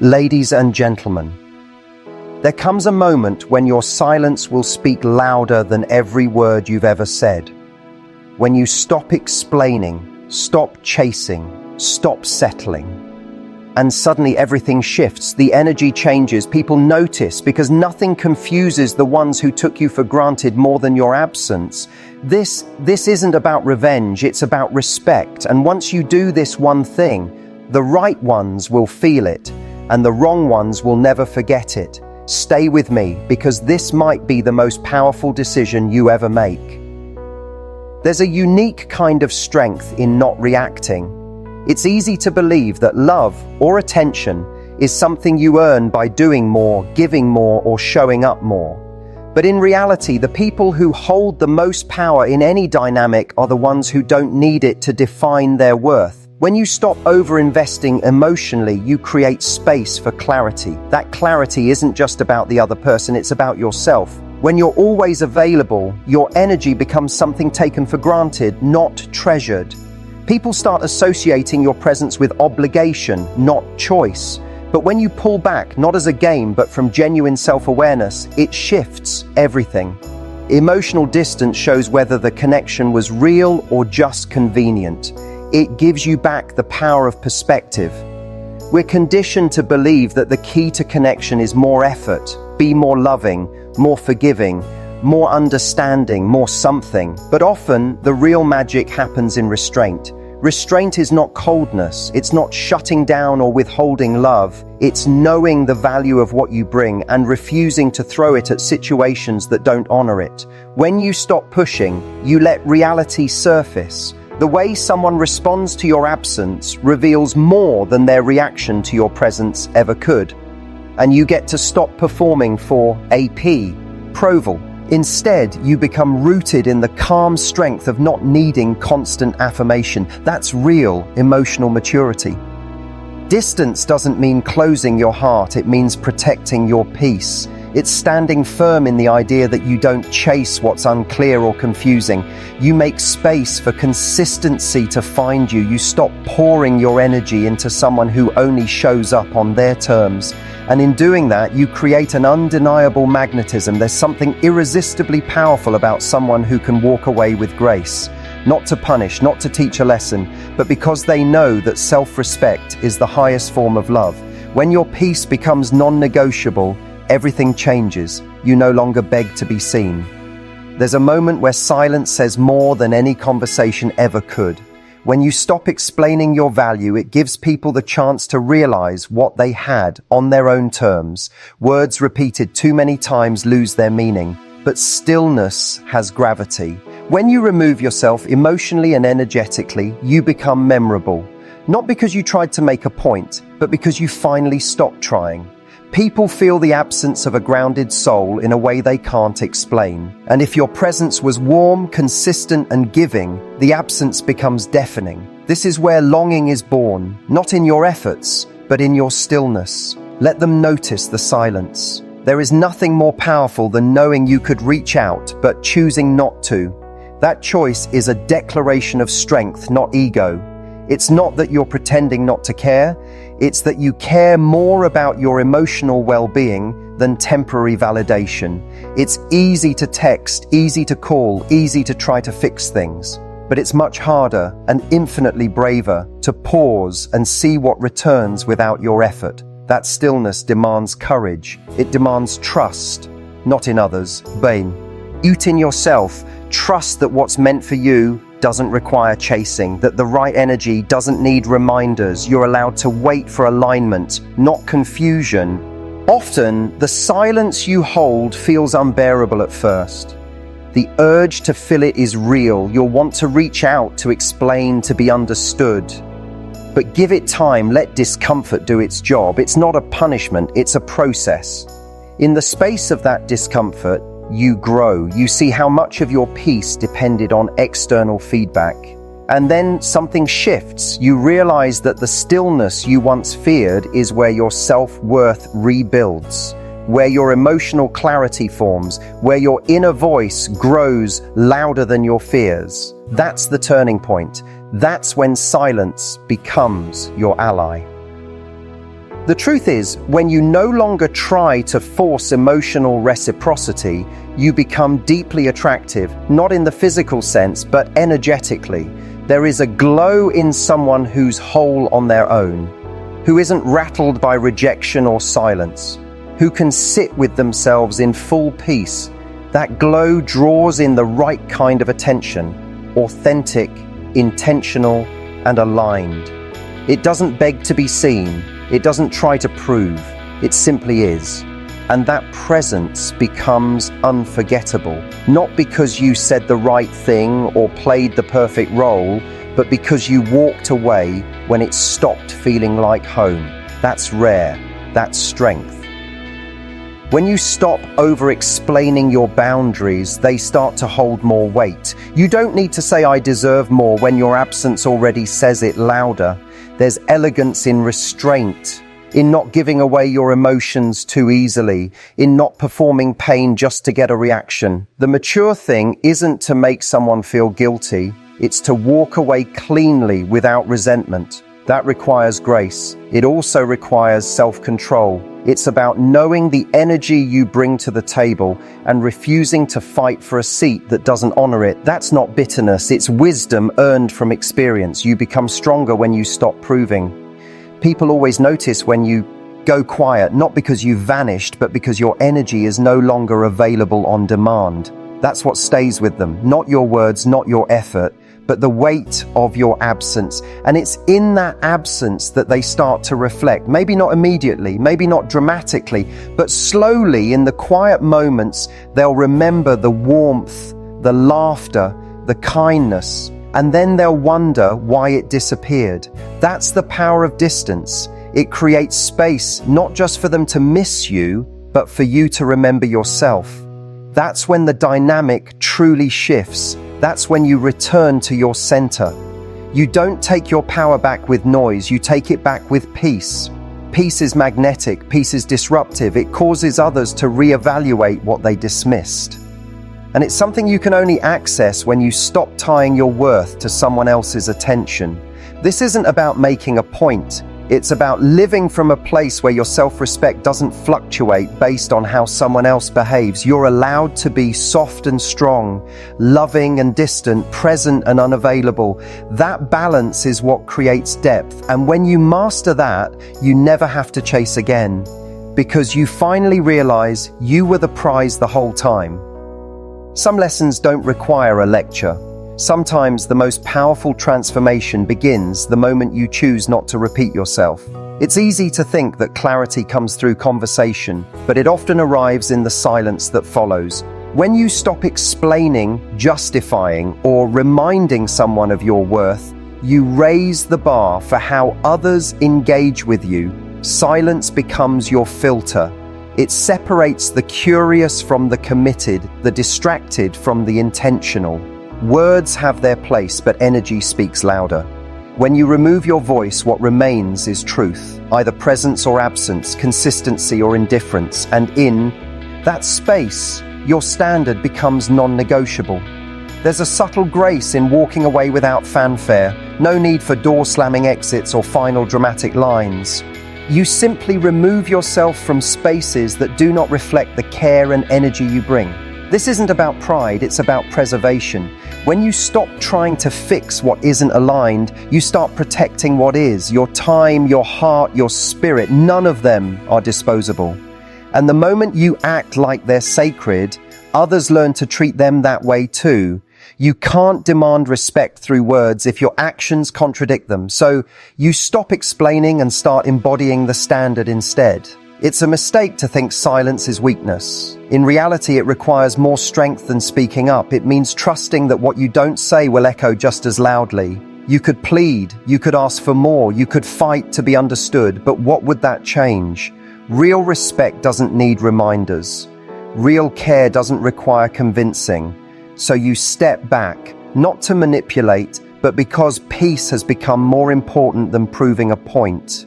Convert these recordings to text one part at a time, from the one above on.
Ladies and gentlemen, there comes a moment when your silence will speak louder than every word you've ever said. When you stop explaining, stop chasing, stop settling. And suddenly everything shifts, the energy changes, people notice, because nothing confuses the ones who took you for granted more than your absence. This isn't about revenge, it's about respect. And once you do this one thing, the right ones will feel it, and the wrong ones will never forget it. Stay with me, because this might be the most powerful decision you ever make. There's a unique kind of strength in not reacting. It's easy to believe that love or attention is something you earn by doing more, giving more, or showing up more. But in reality, the people who hold the most power in any dynamic are the ones who don't need it to define their worth. When you stop over-investing emotionally, you create space for clarity. That clarity isn't just about the other person, it's about yourself. When you're always available, your energy becomes something taken for granted, not treasured. People start associating your presence with obligation, not choice. But when you pull back, not as a game, but from genuine self-awareness, it shifts everything. Emotional distance shows whether the connection was real or just convenient. It gives you back the power of perspective. We're conditioned to believe that the key to connection is more effort, be more loving, more forgiving, more understanding, more something. But often, the real magic happens in restraint. Restraint is not coldness, it's not shutting down or withholding love, it's knowing the value of what you bring and refusing to throw it at situations that don't honor it. When you stop pushing, you let reality surface. The way someone responds to your absence reveals more than their reaction to your presence ever could. And you get to stop performing for approval. Instead, you become rooted in the calm strength of not needing constant affirmation. That's real emotional maturity. Distance doesn't mean closing your heart, it means protecting your peace. It's standing firm in the idea that you don't chase what's unclear or confusing. You make space for consistency to find you. You stop pouring your energy into someone who only shows up on their terms. And in doing that, you create an undeniable magnetism. There's something irresistibly powerful about someone who can walk away with grace. Not to punish, not to teach a lesson, but because they know that self-respect is the highest form of love. When your peace becomes non-negotiable, everything changes. You no longer beg to be seen. There's a moment where silence says more than any conversation ever could. When you stop explaining your value, it gives people the chance to realize what they had on their own terms. Words repeated too many times lose their meaning, but stillness has gravity. When you remove yourself emotionally and energetically, you become memorable. Not because you tried to make a point, but because you finally stopped trying. People feel the absence of a grounded soul in a way they can't explain. And if your presence was warm, consistent, and giving, the absence becomes deafening. This is where longing is born, not in your efforts, but in your stillness. Let them notice the silence. There is nothing more powerful than knowing you could reach out, but choosing not to. That choice is a declaration of strength, not ego. It's not that you're pretending not to care, it's that you care more about your emotional well-being than temporary validation. It's easy to text, easy to call, easy to try to fix things. But it's much harder and infinitely braver to pause and see what returns without your effort. That stillness demands courage. It demands trust, not in others, but in yourself. Trust that what's meant for you doesn't require chasing, that the right energy doesn't need reminders. You're allowed to wait for alignment, not confusion. Often, the silence you hold feels unbearable at first. The urge to fill it is real. You'll want to reach out, to explain, to be understood. But give it time, let discomfort do its job. It's not a punishment, it's a process. In the space of that discomfort, you grow. You see how much of your peace depended on external feedback. And then something shifts. You realize that the stillness you once feared is where your self-worth rebuilds, where your emotional clarity forms, where your inner voice grows louder than your fears. That's the turning point. That's when silence becomes your ally. The truth is, when you no longer try to force emotional reciprocity, you become deeply attractive, not in the physical sense, but energetically. There is a glow in someone who's whole on their own, who isn't rattled by rejection or silence, who can sit with themselves in full peace. That glow draws in the right kind of attention, authentic, intentional, and aligned. It doesn't beg to be seen. It doesn't try to prove. It simply is. And that presence becomes unforgettable, not because you said the right thing or played the perfect role, but because you walked away when it stopped feeling like home. That's rare. That's strength. When you stop over-explaining your boundaries, they start to hold more weight. You don't need to say, "I deserve more," when your absence already says it louder. There's elegance in restraint, in not giving away your emotions too easily, in not performing pain just to get a reaction. The mature thing isn't to make someone feel guilty, it's to walk away cleanly without resentment. That requires grace. It also requires self-control. It's about knowing the energy you bring to the table and refusing to fight for a seat that doesn't honor it. That's not bitterness, it's wisdom earned from experience. You become stronger when you stop proving. People always notice when you go quiet, not because you've vanished, but because your energy is no longer available on demand. That's what stays with them, not your words, not your effort, but the weight of your absence. And it's in that absence that they start to reflect. Maybe not immediately, maybe not dramatically, but slowly in the quiet moments, they'll remember the warmth, the laughter, the kindness, and then they'll wonder why it disappeared. That's the power of distance. It creates space, not just for them to miss you, but for you to remember yourself. That's when the dynamic truly shifts. That's when you return to your center. You don't take your power back with noise, you take it back with peace. Peace is magnetic, peace is disruptive. It causes others to reevaluate what they dismissed. And it's something you can only access when you stop tying your worth to someone else's attention. This isn't about making a point. It's about living from a place where your self-respect doesn't fluctuate based on how someone else behaves. You're allowed to be soft and strong, loving and distant, present and unavailable. That balance is what creates depth. And when you master that, you never have to chase again, because you finally realize you were the prize the whole time. Some lessons don't require a lecture. Sometimes the most powerful transformation begins the moment you choose not to repeat yourself. It's easy to think that clarity comes through conversation, but it often arrives in the silence that follows. When you stop explaining, justifying, or reminding someone of your worth, you raise the bar for how others engage with you. Silence becomes your filter. It separates the curious from the committed, the distracted from the intentional. Words have their place, but energy speaks louder. When you remove your voice, what remains is truth, either presence or absence, consistency or indifference, and in that space, your standard becomes non-negotiable. There's a subtle grace in walking away without fanfare, no need for door-slamming exits or final dramatic lines. You simply remove yourself from spaces that do not reflect the care and energy you bring. This isn't about pride, it's about preservation. When you stop trying to fix what isn't aligned, you start protecting what is. Your time, your heart, your spirit, none of them are disposable. And the moment you act like they're sacred, others learn to treat them that way too. You can't demand respect through words if your actions contradict them. So you stop explaining and start embodying the standard instead. It's a mistake to think silence is weakness. In reality, it requires more strength than speaking up. It means trusting that what you don't say will echo just as loudly. You could plead, you could ask for more, you could fight to be understood, but what would that change? Real respect doesn't need reminders. Real care doesn't require convincing. So you step back, not to manipulate, but because peace has become more important than proving a point.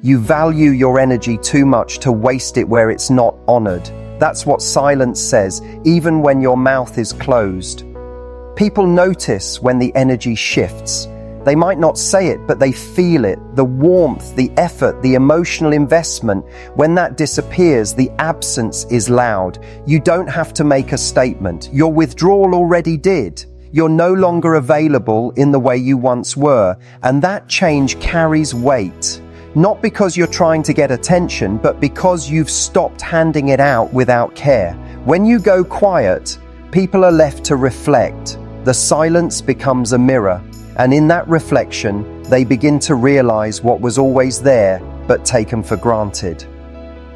You value your energy too much to waste it where it's not honored. That's what silence says, even when your mouth is closed. People notice when the energy shifts. They might not say it, but they feel it. The warmth, the effort, the emotional investment. When that disappears, the absence is loud. You don't have to make a statement. Your withdrawal already did. You're no longer available in the way you once were, and that change carries weight. Not because you're trying to get attention, but because you've stopped handing it out without care. When you go quiet, people are left to reflect. The silence becomes a mirror, and in that reflection, they begin to realize what was always there, but taken for granted.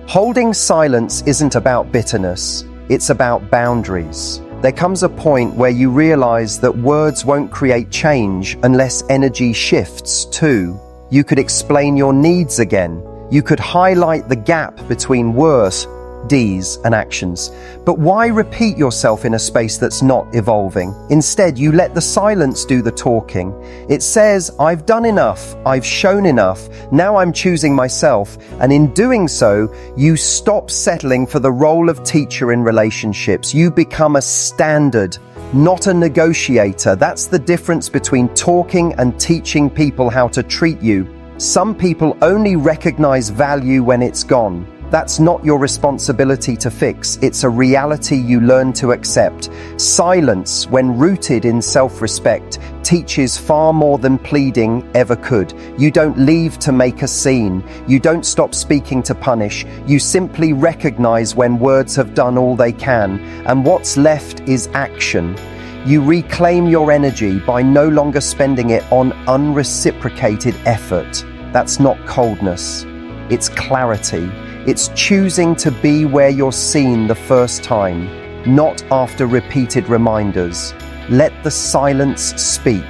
Holding silence isn't about bitterness, it's about boundaries. There comes a point where you realize that words won't create change unless energy shifts too. You could explain your needs again. You could highlight the gap between words, deeds, and actions. But why repeat yourself in a space that's not evolving? Instead, you let the silence do the talking. It says, I've done enough, I've shown enough, now I'm choosing myself. And in doing so, you stop settling for the role of teacher in relationships. You become a standard, not a negotiator. That's the difference between talking and teaching people how to treat you. Some people only recognize value when it's gone. That's not your responsibility to fix. It's a reality you learn to accept. Silence, when rooted in self-respect, teaches far more than pleading ever could. You don't leave to make a scene. You don't stop speaking to punish. You simply recognize when words have done all they can, and what's left is action. You reclaim your energy by no longer spending it on unreciprocated effort. That's not coldness. It's clarity. It's choosing to be where you're seen the first time, not after repeated reminders. Let the silence speak.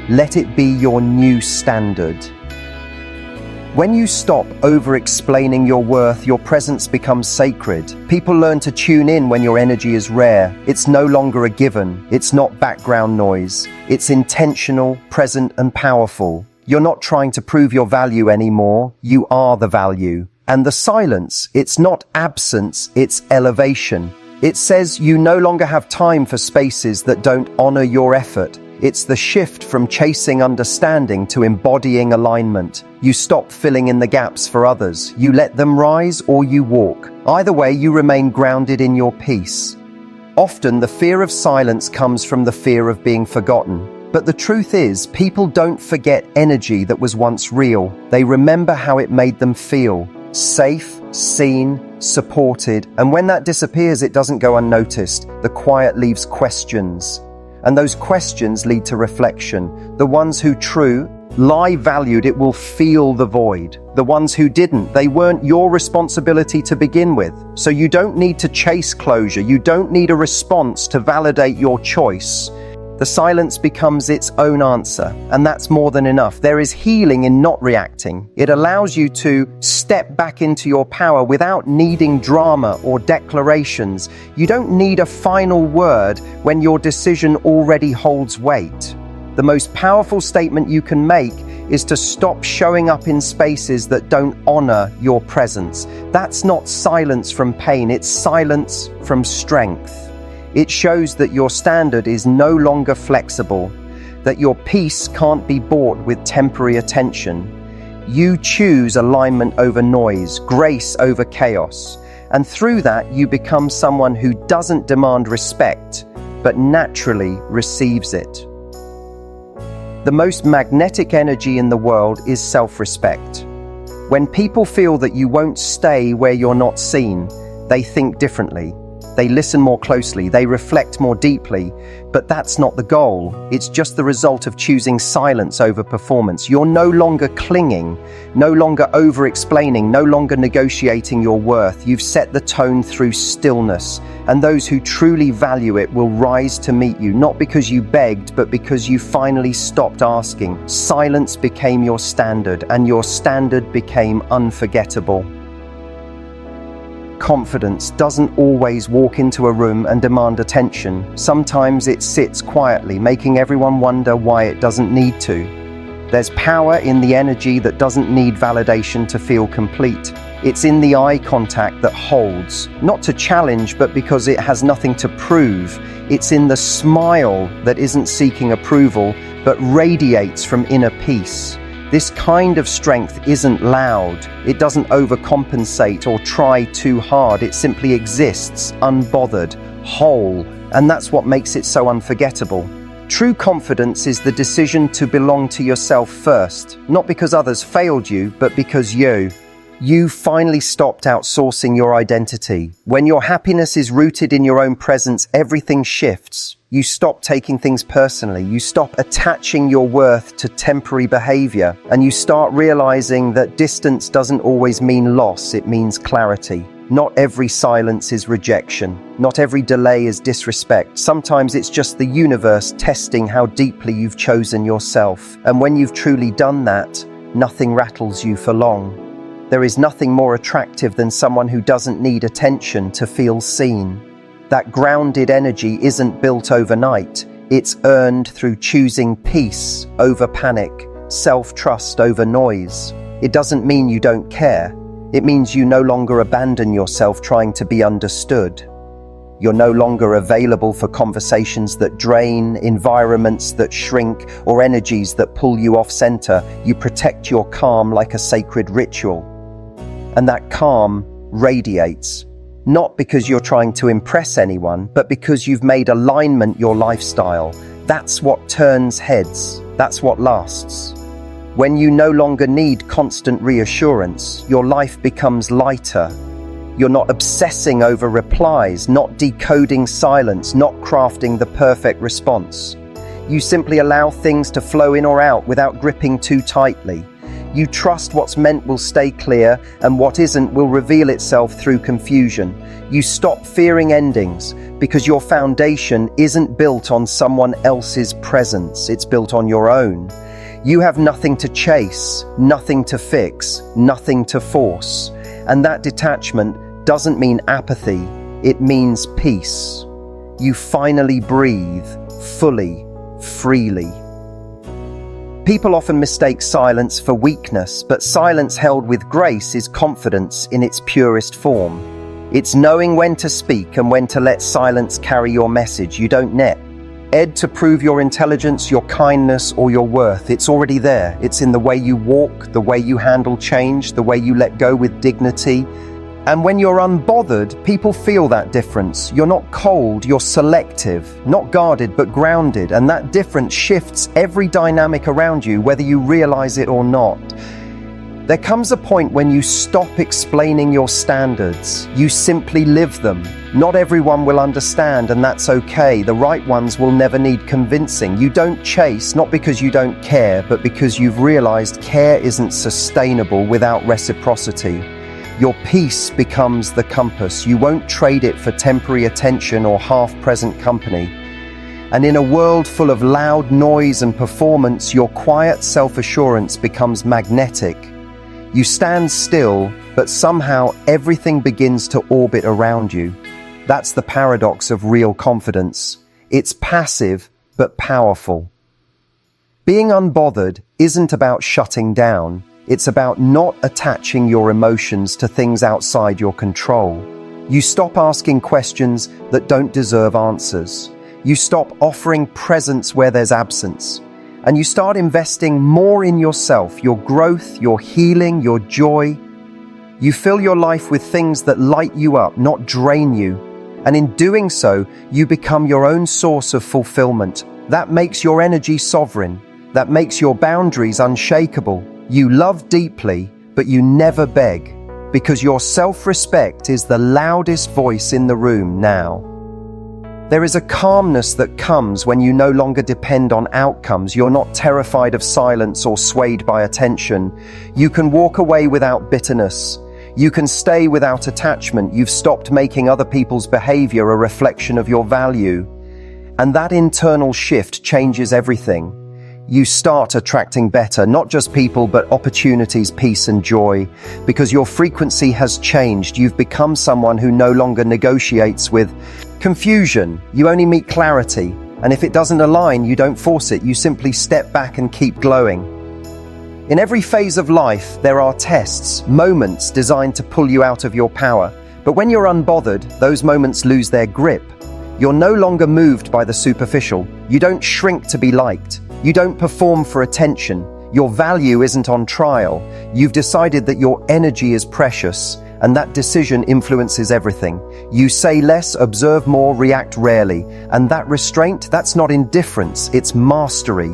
Let it be your new standard. When you stop over-explaining your worth, your presence becomes sacred. People learn to tune in when your energy is rare. It's no longer a given. It's not background noise. It's intentional, present, and powerful. You're not trying to prove your value anymore. You are the value. And the silence, it's not absence, it's elevation. It says you no longer have time for spaces that don't honor your effort. It's the shift from chasing understanding to embodying alignment. You stop filling in the gaps for others. You let them rise or you walk. Either way, you remain grounded in your peace. Often, the fear of silence comes from the fear of being forgotten. But the truth is, people don't forget energy that was once real. They remember how it made them feel. Safe, seen, supported, and when that disappears, it doesn't go unnoticed. The quiet leaves questions, and those questions lead to reflection. The ones who lie valued, it will feel the void. The ones who didn't, they weren't your responsibility to begin with. So you don't need to chase closure. You don't need a response to validate your choice. The silence becomes its own answer, and that's more than enough. There is healing in not reacting. It allows you to step back into your power without needing drama or declarations. You don't need a final word when your decision already holds weight. The most powerful statement you can make is to stop showing up in spaces that don't honor your presence. That's not silence from pain, it's silence from strength. It shows that your standard is no longer flexible, that your peace can't be bought with temporary attention. You choose alignment over noise, grace over chaos, and through that you become someone who doesn't demand respect, but naturally receives it. The most magnetic energy in the world is self-respect. When people feel that you won't stay where you're not seen, they think differently. They listen more closely, they reflect more deeply, but that's not the goal. It's just the result of choosing silence over performance. You're no longer clinging, no longer over-explaining, no longer negotiating your worth. You've set the tone through stillness, and those who truly value it will rise to meet you, not because you begged, but because you finally stopped asking. Silence became your standard, and your standard became unforgettable. Confidence doesn't always walk into a room and demand attention. Sometimes it sits quietly, making everyone wonder why it doesn't need to. There's power in the energy that doesn't need validation to feel complete. It's in the eye contact that holds, not to challenge, but because it has nothing to prove. It's in the smile that isn't seeking approval, but radiates from inner peace. This kind of strength isn't loud. It doesn't overcompensate or try too hard. It simply exists, unbothered, whole, and that's what makes it so unforgettable. True confidence is the decision to belong to yourself first, not because others failed you, but because you finally stopped outsourcing your identity. When your happiness is rooted in your own presence, everything shifts. You stop taking things personally. You stop attaching your worth to temporary behavior, and you start realizing that distance doesn't always mean loss, it means clarity. Not every silence is rejection. Not every delay is disrespect. Sometimes it's just the universe testing how deeply you've chosen yourself. And when you've truly done that, nothing rattles you for long. There is nothing more attractive than someone who doesn't need attention to feel seen. That grounded energy isn't built overnight. It's earned through choosing peace over panic, self-trust over noise. It doesn't mean you don't care. It means you no longer abandon yourself trying to be understood. You're no longer available for conversations that drain, environments that shrink, or energies that pull you off center. You protect your calm like a sacred ritual. And that calm radiates, not because you're trying to impress anyone, but because you've made alignment your lifestyle. That's what turns heads. That's what lasts. When you no longer need constant reassurance, your life becomes lighter. You're not obsessing over replies, not decoding silence, not crafting the perfect response. You simply allow things to flow in or out without gripping too tightly. You trust what's meant will stay clear, and what isn't will reveal itself through confusion. You stop fearing endings because your foundation isn't built on someone else's presence, it's built on your own. You have nothing to chase, nothing to fix, nothing to force. And that detachment doesn't mean apathy, it means peace. You finally breathe, fully, freely. People often mistake silence for weakness, but silence held with grace is confidence in its purest form. It's knowing when to speak and when to let silence carry your message. You don't need to prove your intelligence, your kindness, or your worth. It's already there. It's in the way you walk, the way you handle change, the way you let go with dignity. And when you're unbothered, people feel that difference. You're not cold, you're selective, not guarded, but grounded. And that difference shifts every dynamic around you, whether you realize it or not. There comes a point when you stop explaining your standards. You simply live them. Not everyone will understand, and that's okay. The right ones will never need convincing. You don't chase, not because you don't care, but because you've realized care isn't sustainable without reciprocity. Your peace becomes the compass. You won't trade it for temporary attention or half-present company. And in a world full of loud noise and performance, your quiet self-assurance becomes magnetic. You stand still, but somehow everything begins to orbit around you. That's the paradox of real confidence. It's passive, but powerful. Being unbothered isn't about shutting down. It's about not attaching your emotions to things outside your control. You stop asking questions that don't deserve answers. You stop offering presence where there's absence. And you start investing more in yourself, your growth, your healing, your joy. You fill your life with things that light you up, not drain you. And in doing so, you become your own source of fulfillment. That makes your energy sovereign. That makes your boundaries unshakable. You love deeply, but you never beg, because your self-respect is the loudest voice in the room now. There is a calmness that comes when you no longer depend on outcomes. You're not terrified of silence or swayed by attention. You can walk away without bitterness. You can stay without attachment. You've stopped making other people's behavior a reflection of your value. And that internal shift changes everything. You start attracting better, not just people, but opportunities, peace, and joy. Because your frequency has changed. You've become someone who no longer negotiates with confusion. You only meet clarity. And if it doesn't align, you don't force it. You simply step back and keep glowing. In every phase of life, there are tests, moments designed to pull you out of your power. But when you're unbothered, those moments lose their grip. You're no longer moved by the superficial. You don't shrink to be liked. You don't perform for attention. Your value isn't on trial. You've decided that your energy is precious, and that decision influences everything. You say less, observe more, react rarely. And that restraint, that's not indifference, it's mastery.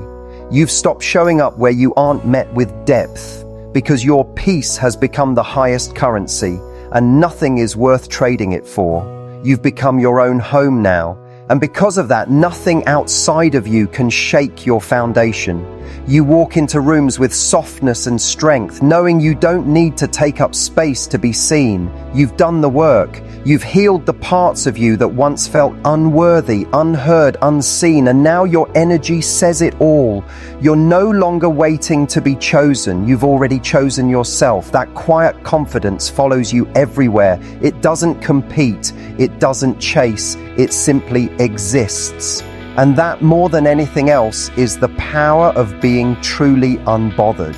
You've stopped showing up where you aren't met with depth, because your peace has become the highest currency, and nothing is worth trading it for. You've become your own home now, and because of that, nothing outside of you can shake your foundation. You walk into rooms with softness and strength, knowing you don't need to take up space to be seen. You've done the work. You've healed the parts of you that once felt unworthy, unheard, unseen, and now your energy says it all. You're no longer waiting to be chosen. You've already chosen yourself. That quiet confidence follows you everywhere. It doesn't compete. It doesn't chase. It simply exists. And that, more than anything else, is the power of being truly unbothered.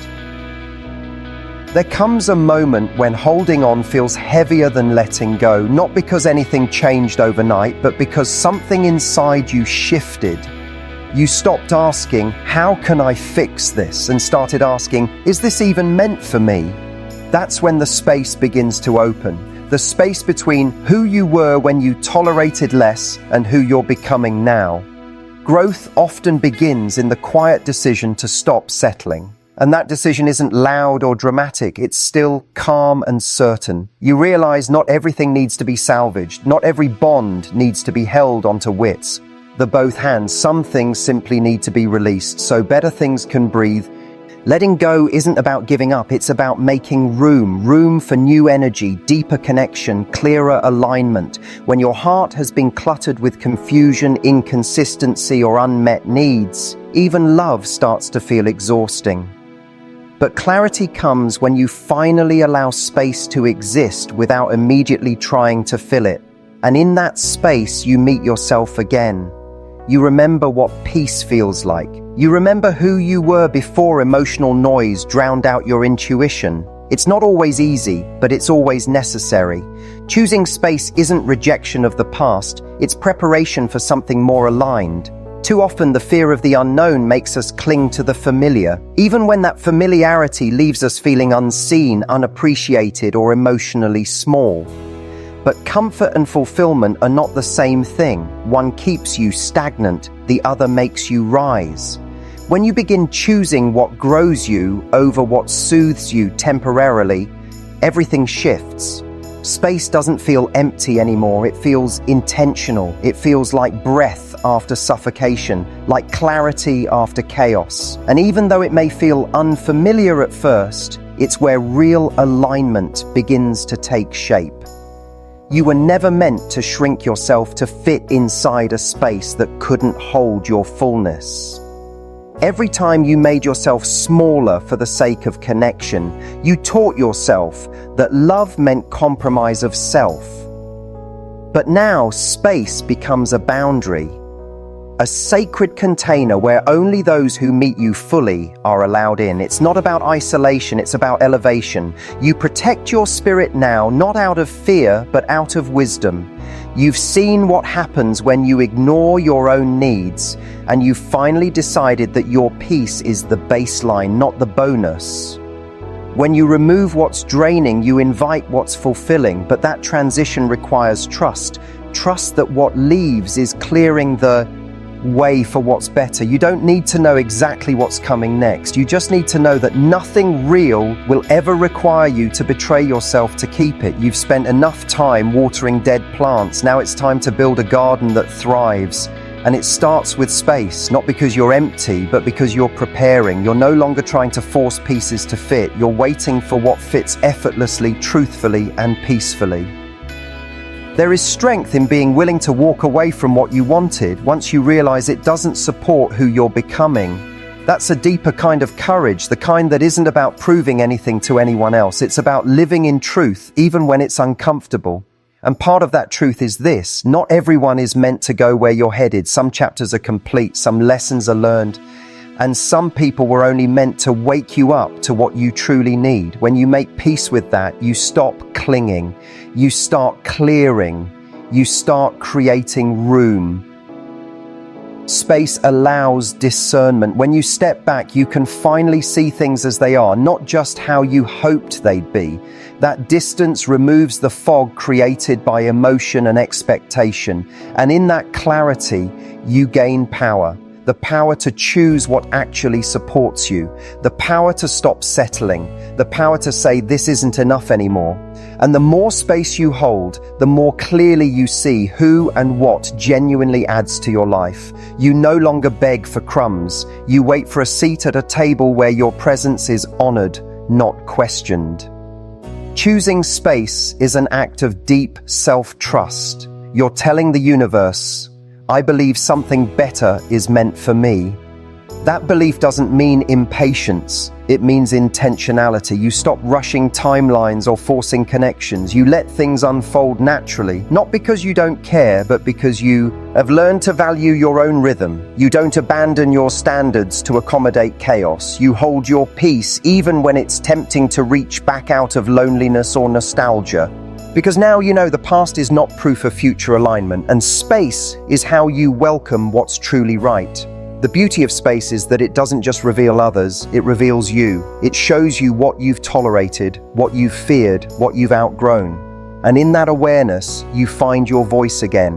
There comes a moment when holding on feels heavier than letting go, not because anything changed overnight, but because something inside you shifted. You stopped asking, "How can I fix this?" and started asking, "Is this even meant for me?" That's when the space begins to open. The space between who you were when you tolerated less and who you're becoming now. Growth often begins in the quiet decision to stop settling. And that decision isn't loud or dramatic, it's still calm and certain. You realize not everything needs to be salvaged, not every bond needs to be held onto wits. The both hands, some things simply need to be released so better things can breathe. Letting go isn't about giving up, it's about making room for new energy, deeper connection, clearer alignment. When your heart has been cluttered with confusion, inconsistency, or unmet needs, even love starts to feel exhausting. But clarity comes when you finally allow space to exist without immediately trying to fill it. And in that space, you meet yourself again. You remember what peace feels like. You remember who you were before emotional noise drowned out your intuition. It's not always easy, but it's always necessary. Choosing space isn't rejection of the past, it's preparation for something more aligned. Too often, the fear of the unknown makes us cling to the familiar, even when that familiarity leaves us feeling unseen, unappreciated, or emotionally small. But comfort and fulfillment are not the same thing. One keeps you stagnant, the other makes you rise. When you begin choosing what grows you over what soothes you temporarily, everything shifts. Space doesn't feel empty anymore, it feels intentional. It feels like breath after suffocation, like clarity after chaos. And even though it may feel unfamiliar at first, it's where real alignment begins to take shape. You were never meant to shrink yourself to fit inside a space that couldn't hold your fullness. Every time you made yourself smaller for the sake of connection, you taught yourself that love meant compromise of self. But now space becomes a boundary, a sacred container where only those who meet you fully are allowed in. It's not about isolation, it's about elevation. You protect your spirit now, not out of fear, but out of wisdom. You've seen what happens when you ignore your own needs, and you've finally decided that your peace is the baseline, not the bonus. When you remove what's draining, you invite what's fulfilling, but that transition requires trust. Trust that what leaves is clearing the way for what's better. You don't need to know exactly what's coming next. You just need to know that nothing real will ever require you to betray yourself to keep it. You've spent enough time watering dead plants. Now it's time to build a garden that thrives. And it starts with space, not because you're empty, but because you're preparing. You're no longer trying to force pieces to fit. You're waiting for what fits effortlessly, truthfully, and peacefully. There is strength in being willing to walk away from what you wanted once you realize it doesn't support who you're becoming. That's a deeper kind of courage, the kind that isn't about proving anything to anyone else. It's about living in truth, even when it's uncomfortable. And part of that truth is this: not everyone is meant to go where you're headed. Some chapters are complete, some lessons are learned, and some people were only meant to wake you up to what you truly need. When you make peace with that, you stop clinging, you start clearing, you start creating room. Space allows discernment. When you step back, you can finally see things as they are, not just how you hoped they'd be. That distance removes the fog created by emotion and expectation, and in that clarity, you gain power. The power to choose what actually supports you, the power to stop settling, the power to say this isn't enough anymore. And the more space you hold, the more clearly you see who and what genuinely adds to your life. You no longer beg for crumbs. You wait for a seat at a table where your presence is honored, not questioned. Choosing space is an act of deep self-trust. You're telling the universe, I believe something better is meant for me. That belief doesn't mean impatience. It means intentionality. You stop rushing timelines or forcing connections. You let things unfold naturally, not because you don't care, but because you have learned to value your own rhythm. You don't abandon your standards to accommodate chaos. You hold your peace even when it's tempting to reach back out of loneliness or nostalgia. Because now you know the past is not proof of future alignment, and space is how you welcome what's truly right. The beauty of space is that it doesn't just reveal others, it reveals you. It shows you what you've tolerated, what you've feared, what you've outgrown. And in that awareness, you find your voice again.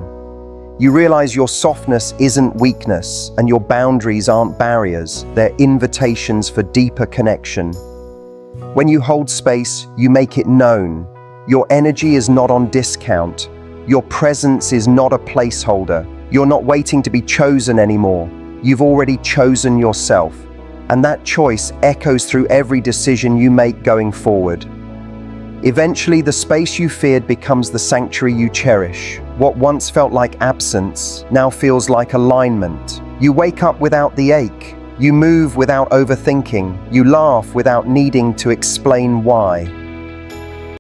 You realize your softness isn't weakness, and your boundaries aren't barriers, they're invitations for deeper connection. When you hold space, you make it known. Your energy is not on discount. Your presence is not a placeholder. You're not waiting to be chosen anymore. You've already chosen yourself, and that choice echoes through every decision you make going forward. Eventually, the space you feared becomes the sanctuary you cherish. What once felt like absence now feels like alignment. You wake up without the ache. You move without overthinking. You laugh without needing to explain why.